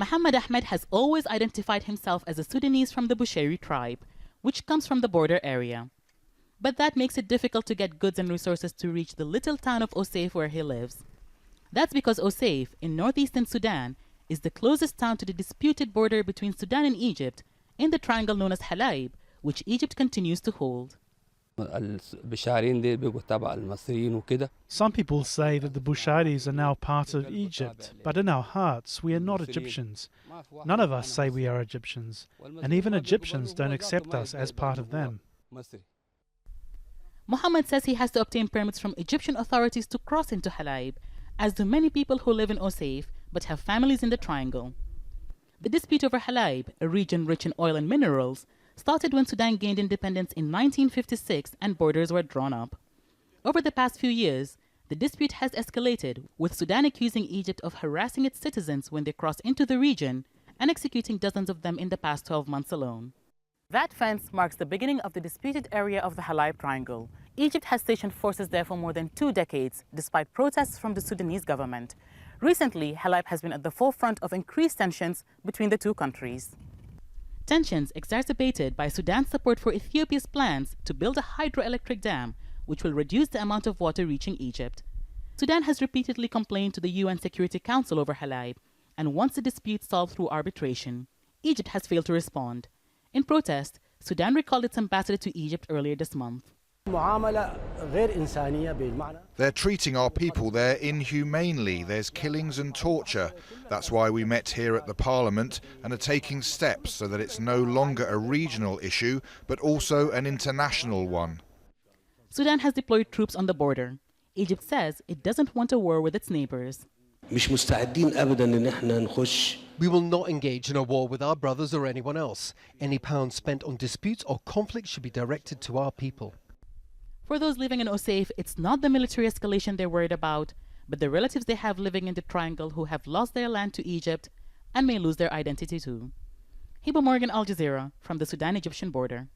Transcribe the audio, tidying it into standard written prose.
Mohammed Ahmed has always identified himself as a Sudanese from the Busheiri tribe, which comes from the border area. But that makes it difficult to get goods and resources to reach the little town of Osseif where he lives. That's because Osseif, in northeastern Sudan, is the closest town to the disputed border between Sudan and Egypt in the triangle known as Halayeb, which Egypt continues to hold. Some people say that the Bushairis are now part of Egypt, but in our hearts we are not Egyptians. None of us say we are Egyptians, and even Egyptians don't accept us as part of them. Mohammed says he has to obtain permits from Egyptian authorities to cross into Halayeb, as do many people who live in Osseif but have families in the triangle. The dispute over Halayeb, a region rich in oil and minerals, started when Sudan gained independence in 1956 and borders were drawn up. Over the past few years, the dispute has escalated, with Sudan accusing Egypt of harassing its citizens when they cross into the region and executing dozens of them in the past 12 months alone. That fence marks the beginning of the disputed area of the Halayeb Triangle. Egypt has stationed forces there for more than 2 decades, despite protests from the Sudanese government. Recently, Halayeb has been at the forefront of increased tensions between the two countries. Tensions exacerbated by Sudan's support for Ethiopia's plans to build a hydroelectric dam, which will reduce the amount of water reaching Egypt. Sudan has repeatedly complained to the UN Security Council over Halayeb and wants the dispute solved through arbitration. Egypt has failed to respond. In protest, Sudan recalled its ambassador to Egypt earlier this month. They're treating our people there inhumanely. There's killings and torture. That's why we met here at the Parliament and are taking steps so that it's no longer a regional issue, but also an international one. Sudan has deployed troops on the border. Egypt says it doesn't want a war with its neighbors. We will not engage in a war with our brothers or anyone else. Any pounds spent on disputes or conflict should be directed to our people. For those living in Osseif, it's not the military escalation they're worried about, but the relatives they have living in the triangle who have lost their land to Egypt and may lose their identity too. Hiba, Al Jazeera, from the Sudan-Egyptian border.